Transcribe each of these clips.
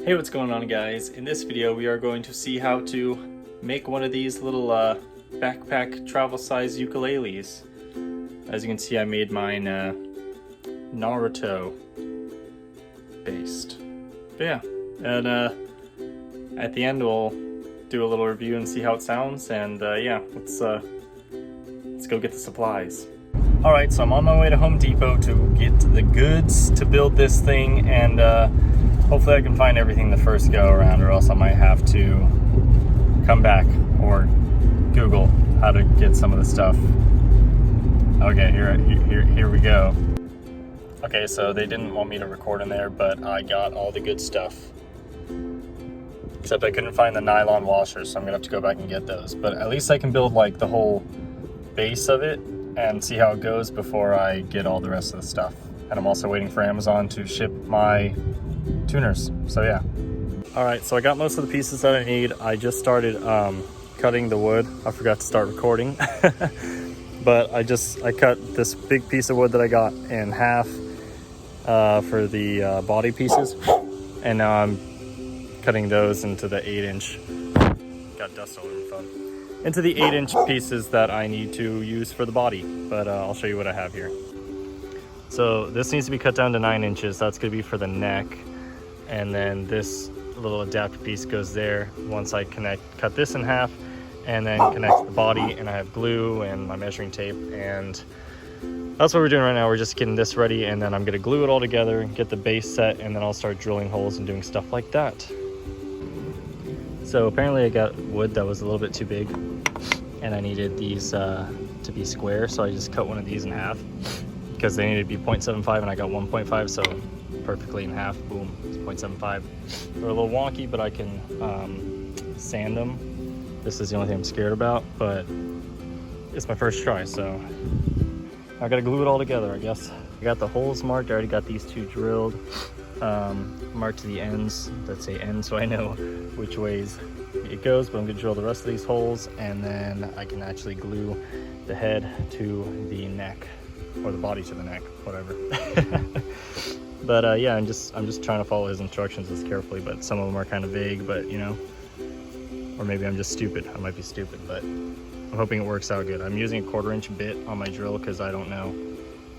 Hey, what's going on, guys? In this video we are going to see how to make one of these little backpack travel size ukuleles. As you can see, I made mine Naruto based. But yeah, and at the end we'll do a little review and see how it sounds, and yeah, let's go get the supplies. Alright, so I'm on my way to Home Depot to get the goods to build this thing, and hopefully I can find everything the first go around, or else I might have to come back or Google how to get some of the stuff. Okay, here we go. Okay, so they didn't want me to record in there, but I got all the good stuff. Except I couldn't find the nylon washers, so I'm gonna have to go back and get those. But at least I can build like the whole base of it and see how it goes before I get all the rest of the stuff. And I'm also waiting for Amazon to ship my tuners, so yeah. Alright, so I got most of the pieces that I need. I just started cutting the wood. I forgot to start recording. But I cut this big piece of wood that I got in half for the body pieces. And now I'm cutting those into the 8-inch, got dust all over my phone, into the 8-inch pieces that I need to use for the body. But I'll show you what I have here. So this needs to be cut down to 9 inches. That's gonna be for the neck. And then this little adapter piece goes there once I cut this in half, and then connect the body, and I have glue and my measuring tape, and that's what we're doing right now. We're just getting this ready, and then I'm gonna glue it all together, get the base set, and then I'll start drilling holes and doing stuff like that. So apparently I got wood that was a little bit too big, and I needed these to be square, so I just cut one of these in half because they needed to be 0.75 and I got 1.5, so perfectly in half. Boom, it's 0.75. They're a little wonky, but I can sand them. This is the only thing I'm scared about, but it's my first try, so I gotta glue it all together, I guess. I got the holes marked. I already got these two drilled, marked to the ends that say end, so I know which ways it goes. But I'm gonna drill the rest of these holes, and then I can actually glue the head to the neck, or the body to the neck, whatever. But yeah, I'm just trying to follow his instructions as carefully, but some of them are kind of vague, but you know, or maybe I'm just stupid. I might be stupid, but I'm hoping it works out good. I'm using a 1/4-inch bit on my drill because I don't know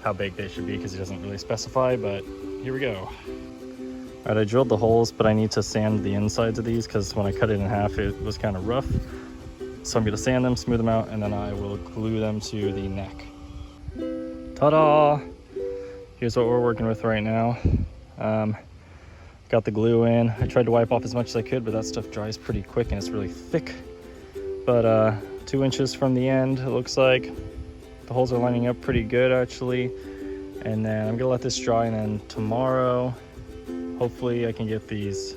how big they should be because it doesn't really specify, but here we go. All right, I drilled the holes, but I need to sand the insides of these because when I cut it in half, it was kind of rough. So I'm gonna sand them, smooth them out, and then I will glue them to the neck. Ta-da! Here's what we're working with right now. Got the glue in. I tried to wipe off as much as I could, but that stuff dries pretty quick and it's really thick. But 2 inches from the end, it looks like. The holes are lining up pretty good, actually. And then I'm gonna let this dry, and then tomorrow, hopefully I can get these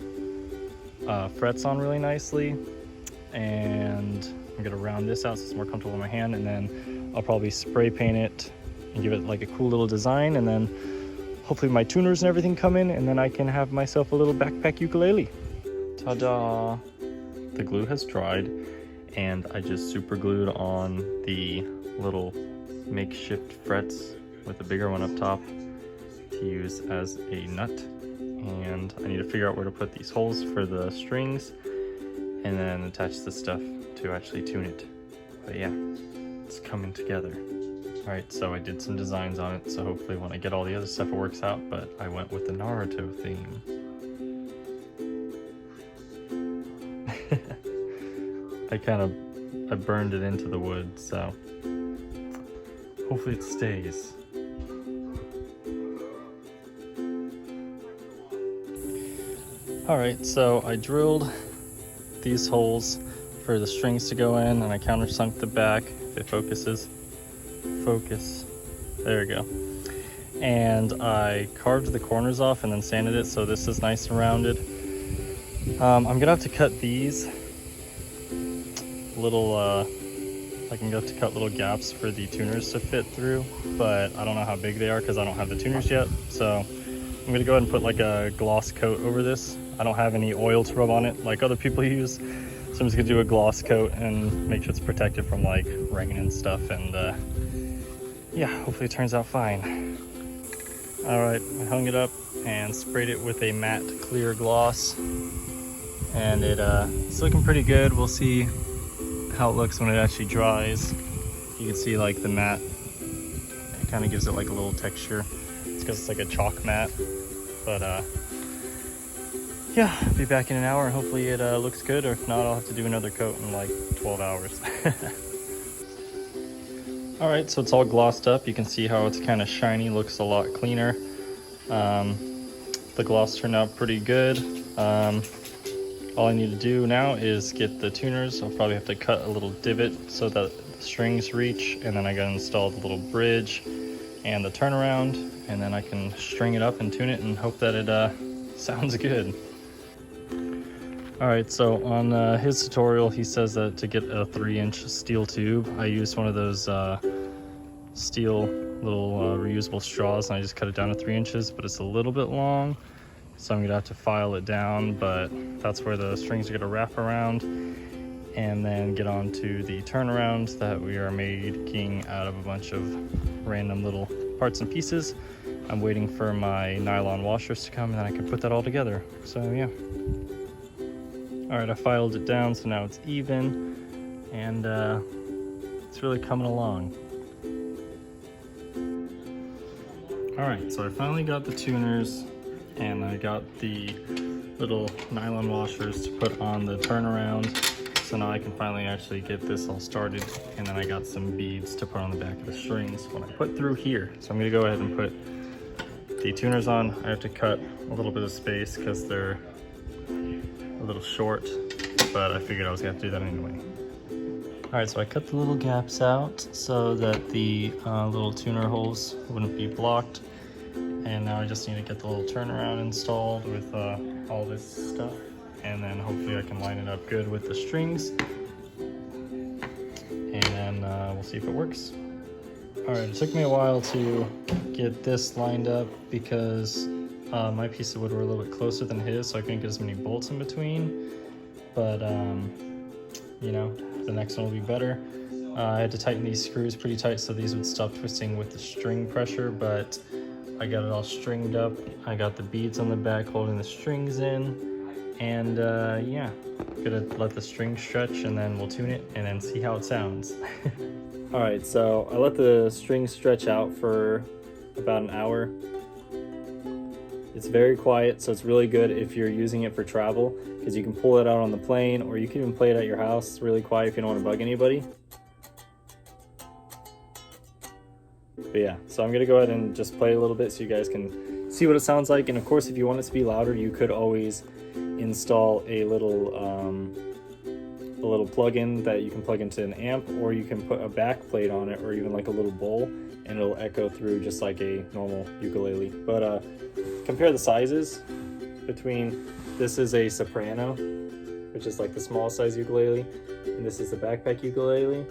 frets on really nicely. And I'm gonna round this out so it's more comfortable in my hand, and then I'll probably spray paint it and give it like a cool little design, and then hopefully my tuners and everything come in, and then I can have myself a little backpack ukulele. Ta-da! The glue has dried, and I just super glued on the little makeshift frets with a bigger one up top to use as a nut. And I need to figure out where to put these holes for the strings, and then attach the stuff to actually tune it. But yeah, it's coming together. Alright, so I did some designs on it, so hopefully when I get all the other stuff it works out, but I went with the Naruto theme. I burned it into the wood, so hopefully it stays. Alright, so I drilled these holes for the strings to go in, and I countersunk the back, if it focuses. Focus, there we go. And I carved the corners off and then sanded it so this is nice and rounded. I'm gonna have to cut these little I'm gonna have to cut little gaps for the tuners to fit through, but I don't know how big they are because I don't have the tuners yet. So I'm gonna go ahead and put like a gloss coat over this. I don't have any oil to rub on it like other people use, so I'm just gonna do a gloss coat and make sure it's protected from like rain and stuff, and yeah, hopefully it turns out fine. All right, I hung it up, and sprayed it with a matte clear gloss, and it's looking pretty good. We'll see how it looks when it actually dries. You can see like the matte, it kind of gives it like a little texture. It's because it's like a chalk matte. But yeah, I'll be back in an hour and hopefully it looks good, or if not, I'll have to do another coat in like 12 hours. All right, so it's all glossed up. You can see how it's kind of shiny, looks a lot cleaner. The gloss turned out pretty good. All I need to do now is get the tuners. I'll probably have to cut a little divot so that the strings reach, and then I gotta install the little bridge and the turnaround, and then I can string it up and tune it and hope that it sounds good. All right, so on his tutorial, he says that to get a 3-inch steel tube, I used one of those steel little reusable straws, and I just cut it down to 3 inches, but it's a little bit long, so I'm gonna have to file it down, but that's where the strings are gonna wrap around and then get onto the turnaround that we are making out of a bunch of random little parts and pieces. I'm waiting for my nylon washers to come, and then I can put that all together. So yeah. All right, I filed it down, so now it's even, and it's really coming along. All right, so I finally got the tuners, and I got the little nylon washers to put on the turnaround. So now I can finally actually get this all started, and then I got some beads to put on the back of the strings when I put through here. So I'm gonna go ahead and put the tuners on. I have to cut a little bit of space because they're a little short, but I figured I was gonna have to do that anyway. All right, so I cut the little gaps out so that the little tuner holes wouldn't be blocked. And now I just need to get the little turnaround installed with all this stuff. And then hopefully I can line it up good with the strings. And then we'll see if it works. All right, it took me a while to get this lined up because my piece of wood were a little bit closer than his, so I couldn't get as many bolts in between. But, you know, the next one will be better. I had to tighten these screws pretty tight so these would stop twisting with the string pressure, but I got it all stringed up. I got the beads on the back holding the strings in, and yeah, gonna let the string stretch and then we'll tune it and then see how it sounds. All right, so I let the string stretch out for about an hour. It's very quiet, so it's really good if you're using it for travel, because you can pull it out on the plane, or you can even play it at your house. It's really quiet if you don't want to bug anybody. But yeah, so I'm gonna go ahead and just play a little bit so you guys can see what it sounds like. And of course, if you want it to be louder, you could always install a little plug-in that you can plug into an amp, or you can put a back plate on it, or even like a little bowl, and it'll echo through just like a normal ukulele. But compare the sizes between, this is a soprano, which is like the small size ukulele, and this is the backpack ukulele.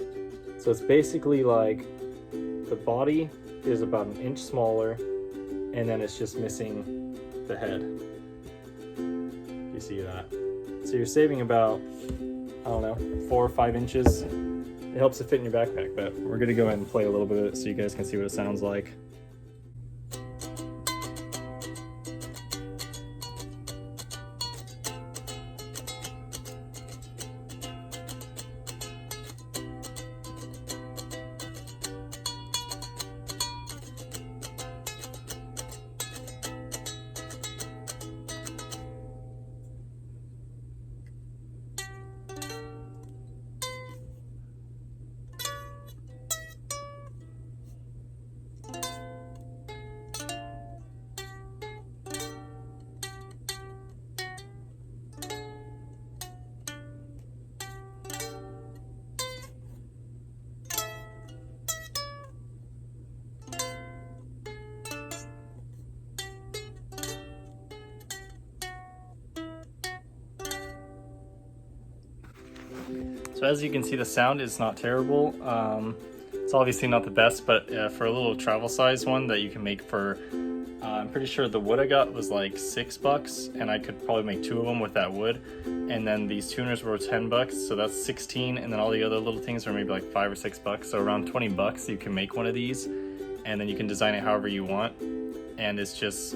So it's basically like the body is about an inch smaller, and then it's just missing the head. You see that? So you're saving about, I don't know, 4 or 5 inches. It helps it fit in your backpack, but we're gonna go ahead and play a little bit of it so you guys can see what it sounds like. So as you can see, the sound is not terrible. It's obviously not the best, but for a little travel size one that you can make for, I'm pretty sure the wood I got was like $6, and I could probably make 2 of them with that wood. And then these tuners were $10, so that's 16, and then all the other little things are maybe like $5 or $6, so around $20 you can make one of these, and then you can design it however you want. And it's just,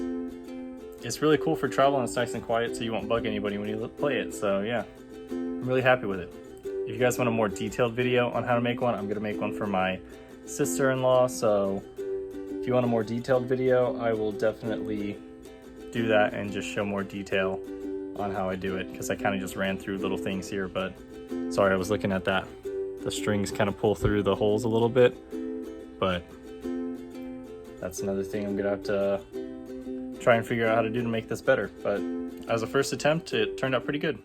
it's really cool for travel, and it's nice and quiet, so you won't bug anybody when you play it. So yeah, I'm really happy with it. If you guys want a more detailed video on how to make one, I'm gonna make one for my sister-in-law. So if you want a more detailed video, I will definitely do that and just show more detail on how I do it, because I kind of just ran through little things here. But sorry, I was looking at that. The strings kind of pull through the holes a little bit, but that's another thing I'm gonna have to try and figure out how to do to make this better. But as a first attempt, it turned out pretty good.